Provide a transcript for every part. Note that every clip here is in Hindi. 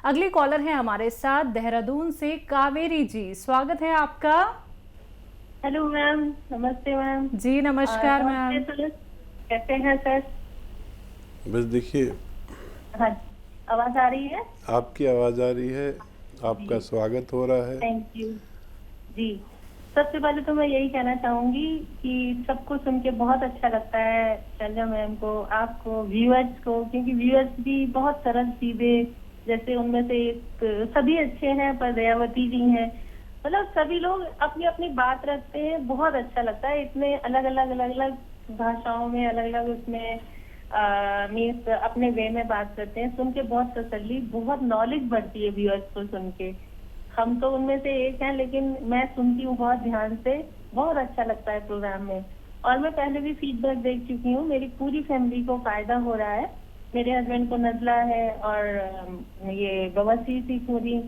अगली कॉलर है हमारे साथ देहरादून से कावेरी जी, स्वागत है आपका। हेलो मैम, नमस्ते मैम। जी नमस्कार नमस्ते मैम। सर, कैसे हैं सर? बस देखिए, हाँ, आवाज़ आ रही है? आपकी आवाज़ आ रही है, आपका जी, स्वागत हो रहा है। Thank you. जी, सबसे पहले तो मैं यही कहना चाहूँगी कि सबको सुन के बहुत अच्छा लगता है, शैलजा मैम को, आपको, व्यूअर्स को, क्योंकि व्यूअर्स भी बहुत सरल सीधे, जैसे उनमें से एक सभी अच्छे हैं पर दयावती जी हैं। मतलब सभी लोग अपनी अपनी बात रखते हैं, बहुत अच्छा लगता है। इतने अलग अलग भाषाओं में, अलग अलग उसमें मीन्स अपने वे में बात करते हैं, सुन के बहुत तसल्ली, बहुत नॉलेज बढ़ती है व्यूअर्स को सुन के। हम तो उनमें से एक हैं, लेकिन मैं सुनती हूँ बहुत ध्यान से, बहुत अच्छा लगता है प्रोग्राम में। और मैं पहले भी फीडबैक देख चुकी हूँ, मेरी पूरी फैमिली को फायदा हो रहा है। मेरे हस्बैंड को नजला है और ये बवासीर थी पूरी,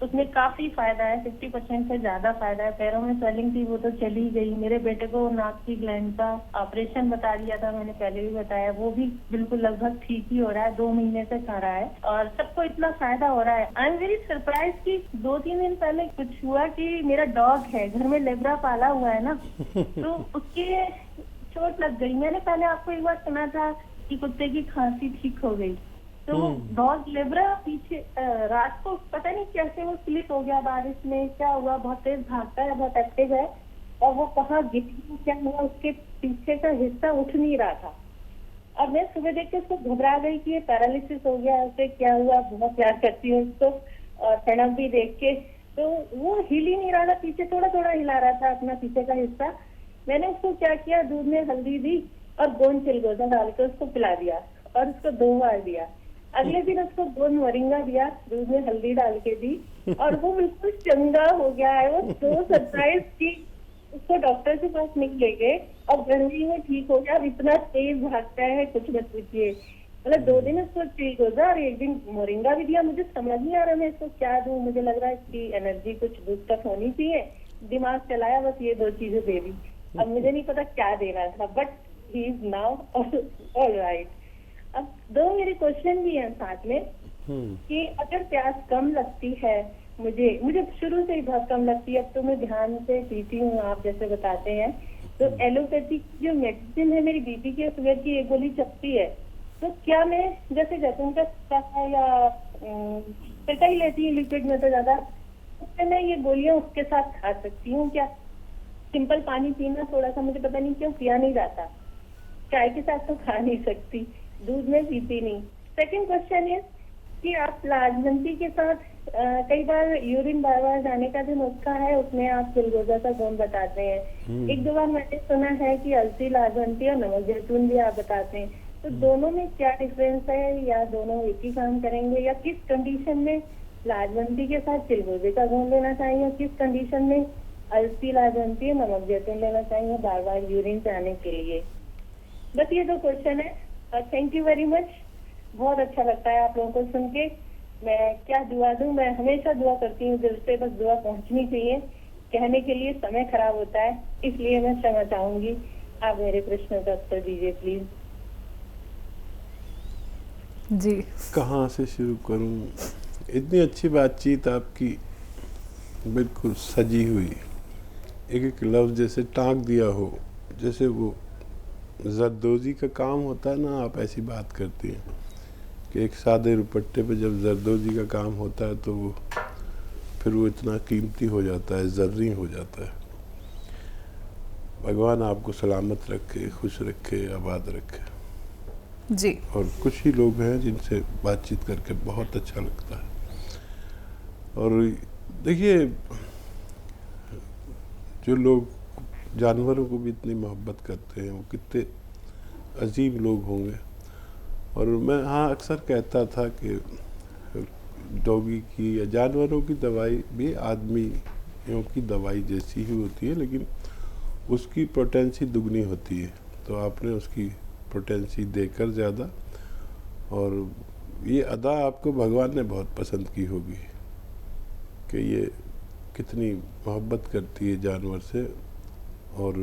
उसमें काफी फायदा है, 50% से ज्यादा फायदा है। पैरों में स्वेलिंग थी, वो तो चली गई। मेरे बेटे को नाक की ग्लैंड का ऑपरेशन बता दिया था, मैंने पहले भी बताया, वो भी बिल्कुल लगभग ठीक ही हो रहा है, 2 महीने से खा रहा है और सबको इतना फायदा हो रहा है। आई एम वेरी सरप्राइज कि 2-3 दिन पहले कुछ हुआ कि मेरा डॉग है, घर में लेब्रा पाला हुआ है ना, तो उसके चोट लग गई। मैंने पहले आपको एक बार सुना था कि कुत्ते की खांसी ठीक हो गई, तो वो डॉग लेब्रा पीछे रात को पता नहीं कैसे वो स्लिप हो गया, बारिश में क्या हुआ, बहुत तेज भागता है, बहुत एक्टिव है, और वो कहाँ गिर गया, क्या हुआ, उसके पीछे का हिस्सा उठ नहीं रहा था। अब मैं सुबह देख के उसको घबरा गई कि ये पैरालिसिस हो गया, उसे क्या हुआ, बहुत प्यार करती हूँ उसको, और सड़क भी देख के, तो वो हिल ही नहीं रहा था, पीछे थोड़ा थोड़ा हिला रहा था अपना पीछे का हिस्सा। मैंने उसको क्या किया, दूध में हल्दी दी और गोंद चिलगोजा डाल के उसको पिला दिया और उसको 2 बार दिया। अगले दिन उसको गोंद मोरिंगा दिया, दूध में हल्दी डाल के दी, और वो बिल्कुल चंगा हो गया है। वो तो सरप्राइज की, उसको डॉक्टर के पास नहीं ले गए और घर में ही वो ठीक हो गया। अब इतना तेज भागता है, कुछ मत पूछिए। मतलब 2 दिन उसको ठीक हो गया और एक दिन मोरिंगा भी दिया। मुझे समझ नहीं आ रहा मैं इसको क्या दूं, मुझे लग रहा है इसकी एनर्जी कुछ बूस्टअप होनी चाहिए, दिमाग चलाया, बस ये 2 चीजें दे दी। अब मुझे नहीं पता क्या देना था, but he is now all right. अब 2 मेरे क्वेश्चन भी हैं साथ में कि अगर प्यास कम लगती है, मुझे मुझे शुरू से ही बहुत कम लगती है, अब तो मैं ध्यान से पीती हूँ आप जैसे बताते हैं, तो एलोपैथिक जो मेडिसिन है मेरी बीपी के शुगर की एक गोली चपती है, तो क्या मैं जैसे जैतून का सिरका है या सिरका ही लेती हूँ लिक्विड में तो ज्यादा, उससे मैं ये गोलियां उसके साथ खा सकती हूँ क्या? सिंपल पानी पीना थोड़ा सा मुझे पता नहीं क्यों पिया नहीं जाता, चाय के साथ तो खा नहीं सकती, दूध में पीती नहीं। सेकंड क्वेश्चन है कि आप लाजवंती के साथ कई बार यूरिन बार बार जाने का जो नुस्खा है उसमें आप चिलगोजा का गोंद बताते हैं, 1-2 बार मैंने सुना है कि अलसी, लाजवंती और नमक जैतून भी आप बताते हैं, तो दोनों में क्या डिफरेंस है, या दोनों एक ही काम करेंगे, या किस कंडीशन में लाजवंती के साथ चिलगोजे का गोंद लेना चाहिए, किस कंडीशन में अलसी, लाजवंती और नमक जैतून लेना चाहिए बार बार यूरिन जाने के लिए? बस ये 2 क्वेश्चन है। थैंक यू वेरी मच, बहुत अच्छा लगता है आप लोगों को सुन के। मैं क्या दुआ दूं, मैं हमेशा दुआ करती हूँ दिल से, बस दुआ पहुंचनी चाहिए, कहने के लिए समय खराब होता है, इसलिए मैं क्षमा चाहूंगी। आप मेरे प्रश्नों का उत्तर दीजिए प्लीज। जी कहाँ से शुरू करूं? इतनी अच्छी बातचीत आपकी, बिल्कुल सजी हुई, एक एक लफ्ज़ जैसे टाँक दिया हो, जैसे वो जरदोजी का काम होता है ना, आप ऐसी बात करती हैं कि एक सादे दुपट्टे पे जब जरदोजी का काम होता है तो वो फिर वो इतना कीमती हो जाता है, ज़र्री हो जाता है। भगवान आपको सलामत रखे, खुश रखे, आबाद रखे। जी और कुछ ही लोग हैं जिनसे बातचीत करके बहुत अच्छा लगता है। और देखिए, जो लोग जानवरों को भी इतनी मोहब्बत करते हैं, वो कितने अजीब लोग होंगे। और मैं हाँ अक्सर कहता था कि डॉगी की या जानवरों की दवाई भी आदमियों की दवाई जैसी ही होती है, लेकिन उसकी पोटेंसी दुगनी होती है। तो आपने उसकी पोटेंसी देकर ज़्यादा, और ये अदा आपको भगवान ने बहुत पसंद की होगी कि ये कितनी मोहब्बत करती है जानवर से, और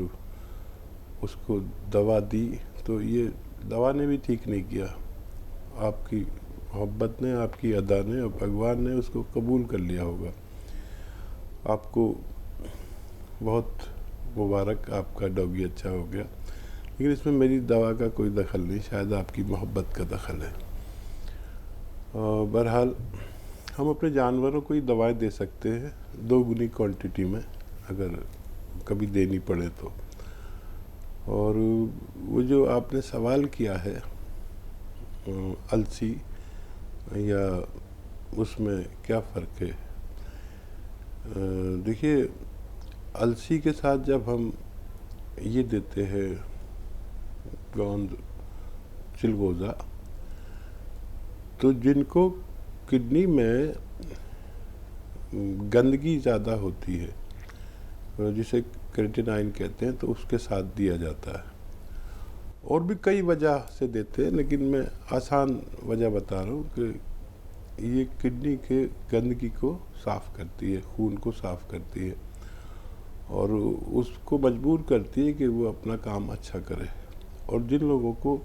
उसको दवा दी, तो ये दवा ने भी ठीक नहीं किया, आपकी मोहब्बत ने, आपकी अदा ने और भगवान ने उसको कबूल कर लिया होगा। आपको बहुत मुबारक, आपका डॉगी अच्छा हो गया। लेकिन इसमें मेरी दवा का कोई दखल नहीं, शायद आपकी मोहब्बत का दखल है। बहरहाल हम अपने जानवरों को ही दवाएं दे सकते हैं 2 गुनी क्वांटिटी में, अगर कभी देनी पड़े तो। और वो जो आपने सवाल किया है अलसी या उसमें क्या फ़र्क है, देखिए अलसी के साथ जब हम ये देते हैं गोंद चिलगोज़ा, तो जिनको किडनी में गंदगी ज़्यादा होती है जिसे क्रिएटिनाइन कहते हैं, तो उसके साथ दिया जाता है। और भी कई वजह से देते हैं, लेकिन मैं आसान वजह बता रहा हूँ कि ये किडनी के गंदगी को साफ़ करती है, खून को साफ़ करती है और उसको मजबूर करती है कि वो अपना काम अच्छा करे। और जिन लोगों को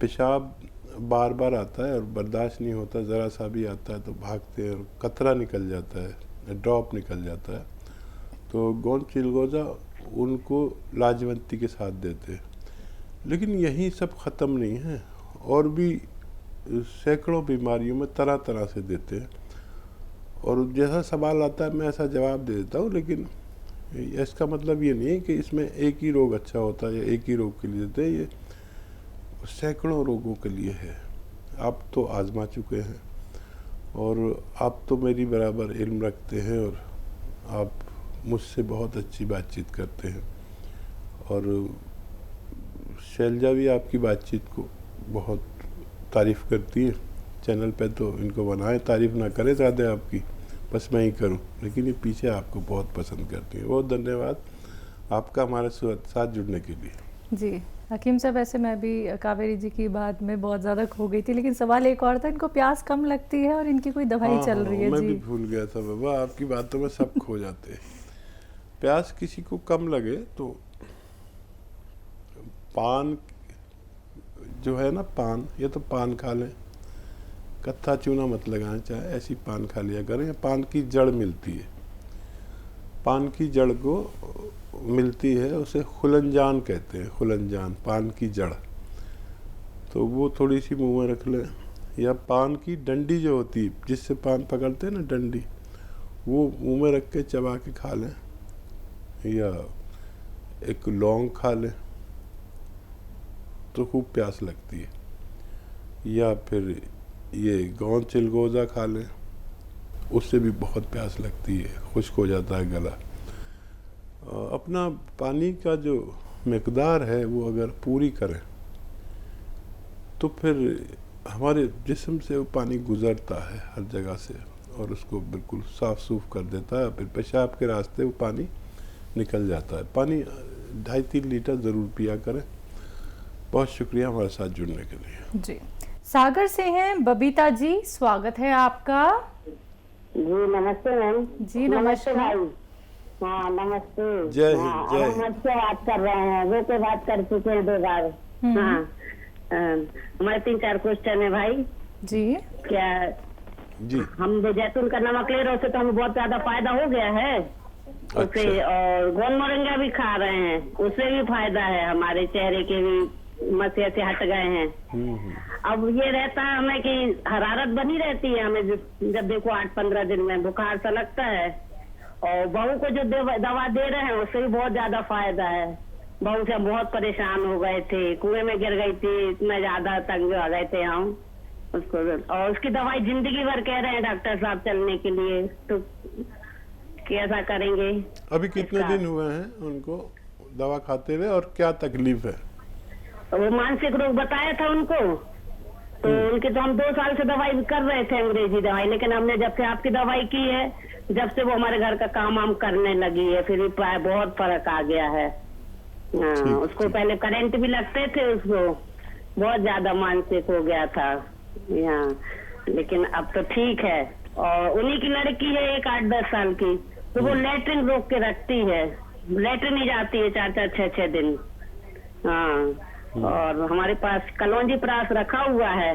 पेशाब बार बार आता है और बर्दाश्त नहीं होता, ज़रा सा भी आता है तो भागते हैं और कतरा निकल जाता है, ड्रॉप निकल जाता है, तो गोंद चिलगोज़ा उनको लाजवंती के साथ देते हैं। लेकिन यही सब ख़त्म नहीं है, और भी सैकड़ों बीमारियों में तरह तरह से देते हैं। और जैसा सवाल आता है मैं ऐसा जवाब दे देता हूँ, लेकिन इसका मतलब ये नहीं है कि इसमें एक ही रोग अच्छा होता है या एक ही रोग के लिए देते हैं। ये सैकड़ों रोगों के लिए है। आप तो आजमा चुके हैं और आप तो मेरी बराबर इल्म रखते हैं और आप मुझसे बहुत अच्छी बातचीत करते हैं। और शैलजा भी आपकी बातचीत को बहुत तारीफ़ करती है। चैनल पे तो इनको बनाए, तारीफ़ ना करे ज़्यादा आपकी, बस मैं ही करूं, लेकिन ये पीछे आपको बहुत पसंद करती है। बहुत धन्यवाद आपका हमारे साथ जुड़ने के लिए। जी हकीम साहब, ऐसे मैं भी कावेरी जी की बात में बहुत ज़्यादा खो गई थी, लेकिन सवाल एक और था, इनको प्यास कम लगती है और इनकी कोई दवाई चल रही है। मैं जी भी भूल गया था बाबा, आपकी बातों में सब खो जाते हैं। प्यास किसी को कम लगे तो पान जो है ना, पान, ये तो पान खा लें, कत्था चूना मत लगाएं, चाहे ऐसी पान खा लिया करें। पान की जड़ मिलती है, पान की जड़ को मिलती है, उसे खुलंजान कहते हैं, खुलंजान, पान की जड़। तो वो थोड़ी सी मुंह में रख लें, या पान की डंडी जो होती है जिससे पान पकड़ते हैं ना, डंडी, वो मुंह में रख के चबा के खा लें, या एक लौंग खा लें तो खूब प्यास लगती है। या फिर ये गोंद चिलगोज़ा खा लें, उससे भी बहुत प्यास लगती है, खुश्क हो जाता है गला। अपना पानी का जो मिकदार है वो अगर पूरी करें तो फिर हमारे जिस्म से वो पानी गुज़रता है हर जगह से और उसको बिल्कुल साफ़ सूफ कर देता है। फिर पेशाब के रास्ते वो पानी निकल जाता है। पानी 2.5-3 लीटर ज़रूर पिया करें। बहुत शुक्रिया हमारे साथ जुड़ने के लिए। जी सागर से हैं बबीता जी, स्वागत है आपका। जी नमस्ते मैम। जी नमस्ते भाई। हाँ नमस्ते। जय हिंद, हाँ, जय हम हिंद। आपसे बात कर रहे हैं, वो पे बात कर चुके हैं 2 बार। हाँ हमारे 3-4 क्वेश्चन है भाई। जी क्या जी हम जो जैतून का नमक ले रहे हैं उससे तो हमें बहुत ज्यादा फायदा हो गया है उससे, और गोंद मोरिंगा भी खा रहे हैं, उससे भी फायदा है, हमारे चेहरे के भी मस्से से हट गए हैं। अब ये रहता है हमें कि हरारत बनी रहती है हमें, जब देखो 8-15 दिन में बुखार सा लगता है। और बहू को जो दवा दे रहे हैं उससे भी बहुत ज्यादा फायदा है। बहू से हम बहुत परेशान हो गए थे, कुएं में गिर गई थी, इतना ज्यादा तंग हो गए थे हम उसको। और उसकी दवाई जिंदगी भर कह रहे हैं डॉक्टर साहब चलने के लिए, तो कैसा करेंगे? अभी कितने दिन हुए हैं उनको दवा खाते हुए और क्या तकलीफ है? वो मानसिक रोग बताया था उनको, तो उनकी तो हम 2 साल से दवाई कर रहे थे, अंग्रेजी दवाई, लेकिन हमने जब से आपकी दवाई की है, जब से वो हमारे घर का काम वाम करने लगी है, फिर भी प्राय बहुत फर्क आ गया है। उसको पहले करंट भी लगते थे, उसको बहुत ज्यादा मानसिक हो गया था यहाँ, लेकिन अब तो ठीक है। और उन्हीं की लड़की है एक 8-10 साल की, तो वो लेटरिन रोक के रखती है, लेटरिन नहीं जाती है 4-4, 6-6 दिन। हाँ, और हमारे पास कलौंजी प्रास रखा हुआ है,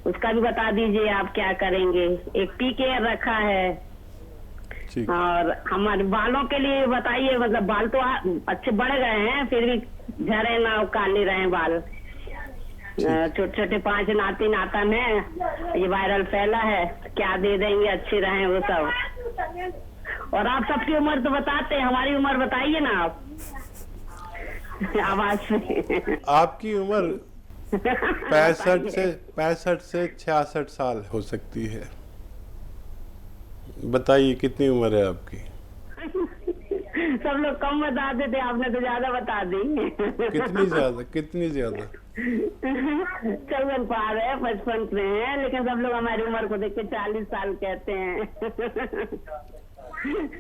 उसका भी बता दीजिए आप क्या करेंगे। एक पी केयर रखा है, ठीक। और हमारे बालों के लिए बताइए, मतलब बाल तो अच्छे बढ़ गए हैं, फिर भी झड़े ना काले रहे बाल। छोटे छोटे 5 नाती नातन है, ये वायरल फैला है, क्या दे देंगे अच्छे रहे वो सब। और आप सबकी उम्र तो बताते हैं, हमारी उम्र बताइए ना आप आवाज से। आपकी उम्र 65 से 66 साल हो सकती है। बताइए कितनी उम्र है आपकी? सब लोग कम बता देते, आपने तो ज्यादा बता दी। कितनी ज्यादा, कितनी ज्यादा? 54 पार है, 55 में है, लेकिन सब लोग हमारी उम्र को देख के 40 साल कहते हैं।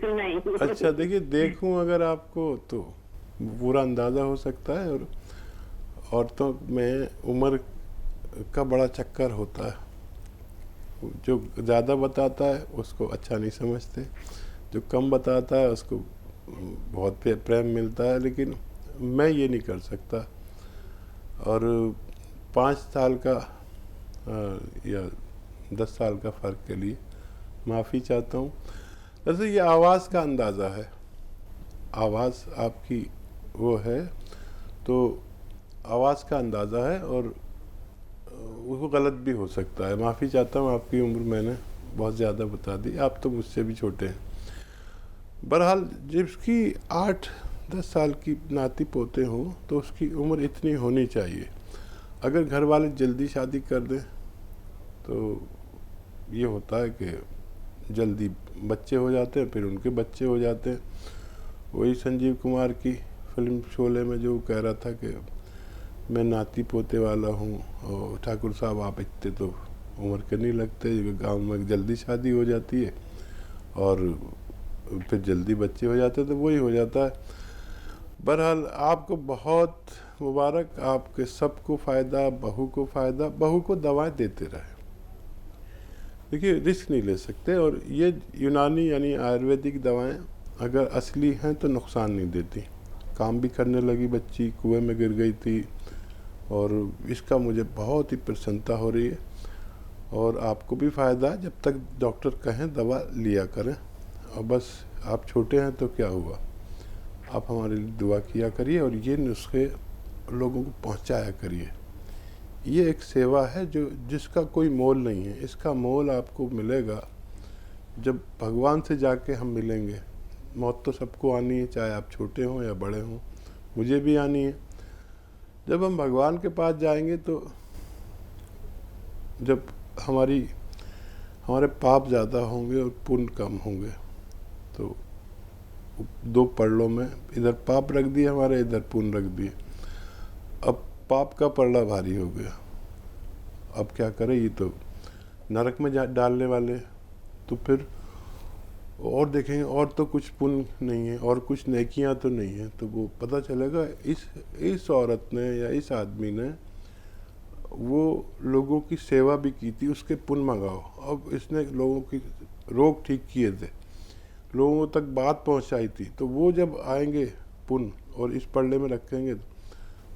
नहीं। अच्छा देखिए, देखूं अगर आपको तो पूरा अंदाजा हो सकता है। और औरतों में उम्र का बड़ा चक्कर होता है, जो ज़्यादा बताता है उसको अच्छा नहीं समझते, जो कम बताता है उसको बहुत प्रेम मिलता है। लेकिन मैं ये नहीं कर सकता। और 5 साल का या 10 साल का फ़र्क के लिए माफ़ी चाहता हूँ। वैसे ये आवाज़ का अंदाज़ा है, आवाज़ आपकी वो है तो आवाज़ का अंदाज़ा है, और वो गलत भी हो सकता है। माफ़ी चाहता हूँ, आपकी उम्र मैंने बहुत ज़्यादा बता दी, आप तो मुझसे भी छोटे हैं। बहरहाल जिसकी 8-10 साल की नाती पोते हों तो उसकी उम्र इतनी होनी चाहिए। अगर घर वाले जल्दी शादी कर दें तो ये होता है कि जल्दी बच्चे हो जाते हैं, फिर उनके बच्चे हो जाते हैं। वही संजीव कुमार की फिल्म शोले में जो कह रहा था कि मैं नाती पोते वाला हूँ, और ठाकुर साहब आप इतने तो उम्र के नहीं लगते, गांव में जल्दी शादी हो जाती है और फिर जल्दी बच्चे हो जाते हैं, तो वही हो जाता है। बहरहाल आपको बहुत मुबारक, आपके सबको फ़ायदा, बहू को फ़ायदा, बहू को दवाएं देते रहे। देखिए रिस्क नहीं ले सकते, और ये यूनानी यानी आयुर्वेदिक दवाएं अगर असली हैं तो नुकसान नहीं देती। काम भी करने लगी बच्ची, कुएं में गिर गई थी, और इसका मुझे बहुत ही प्रसन्नता हो रही है। और आपको भी फ़ायदा है, जब तक डॉक्टर कहें दवा लिया करें। और बस आप छोटे हैं तो क्या हुआ, आप हमारे लिए दुआ किया करिए और ये नुस्खे लोगों को पहुंचाया करिए। ये एक सेवा है जो जिसका कोई मोल नहीं है। इसका मोल आपको मिलेगा जब भगवान से जाके हम मिलेंगे। मौत तो सबको आनी है, चाहे आप छोटे हों या बड़े हों, मुझे भी आनी है। जब हम भगवान के पास जाएंगे तो जब हमारे पाप ज़्यादा होंगे और पुण्य कम होंगे, तो 2 पड़लों में इधर पाप रख दिए हमारे, इधर पुण्य रख दिए। अब पाप का पड़ला भारी हो गया, अब क्या करें, ये तो नरक में डालने वाले। तो फिर और देखेंगे, और तो कुछ पुण्य नहीं है और कुछ नेकियां तो नहीं है, तो वो पता चलेगा इस औरत ने या इस आदमी ने वो लोगों की सेवा भी की थी, उसके पुण्य मंगाओ। अब इसने लोगों की रोग ठीक किए थे, लोगों तक बात पहुंचाई थी, तो वो जब आएंगे पुण्य और इस पल्ले में रखेंगे तो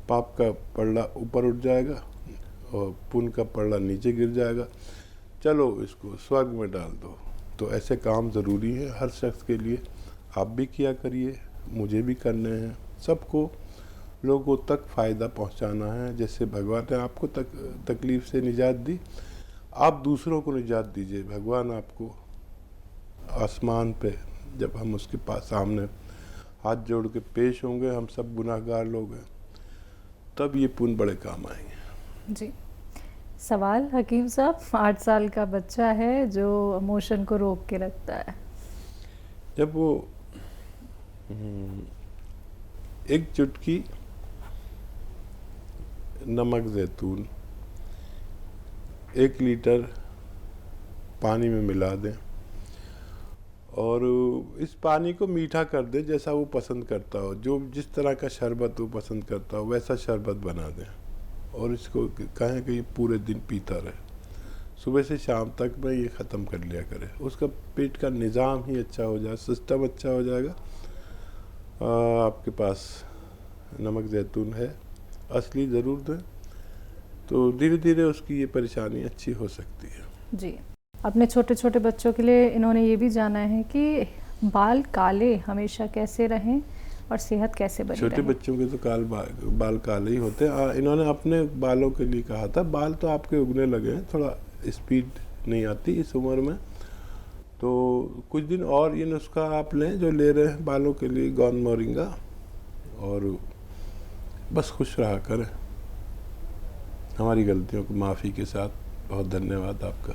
पाप का पल्ला ऊपर उठ जाएगा और पुण्य का पल्ला नीचे गिर जाएगा। चलो इसको स्वर्ग में डाल दो। तो ऐसे काम ज़रूरी है हर शख्स के लिए। आप भी किया करिए, मुझे भी करने हैं, सबको लोगों तक फ़ायदा पहुंचाना है। जैसे भगवान ने आपको तकलीफ़ से निजात दी, आप दूसरों को निजात दीजिए। भगवान आपको आसमान पे जब हम उसके पास सामने हाथ जोड़ के पेश होंगे, हम सब गुनाहगार लोग हैं, तब ये पुण्य बड़े काम आएंगे। जी, सवाल हकीम साहब, 8 साल का बच्चा है जो इमोशन को रोक के रखता है, जब वो एक चुटकी नमक ज़ैतून 1 लीटर पानी में मिला दें और इस पानी को मीठा कर दें जैसा वो पसंद करता हो, जो जिस तरह का शरबत वो पसंद करता हो वैसा शरबत बना दें, और इसको कहें कि ये पूरे दिन पीता रहे, सुबह से शाम तक में ये ख़त्म कर लिया करे। उसका पेट का निज़ाम ही अच्छा हो जाए, सिस्टम अच्छा हो जाएगा। आपके पास नमक ज़ैतून है, असली ज़रूर दें, तो तो धीरे धीरे उसकी ये परेशानी अच्छी हो सकती है। जी, अपने छोटे छोटे बच्चों के लिए इन्होंने ये भी जाना है कि बाल काले हमेशा कैसे रहें और सेहत कैसे बनी छोटे रहे। बच्चों के तो बाल काले ही होते हैं। इन्होंने अपने बालों के लिए कहा था, बाल तो आपके उगने लगे हैं, थोड़ा स्पीड नहीं आती इस उम्र में, तो कुछ दिन और ये नुस्खा आप लें जो ले रहे हैं बालों के लिए, गौन मोरिंगा, और बस खुश रहा करें। हमारी गलतियों को माफ़ी के साथ बहुत धन्यवाद आपका।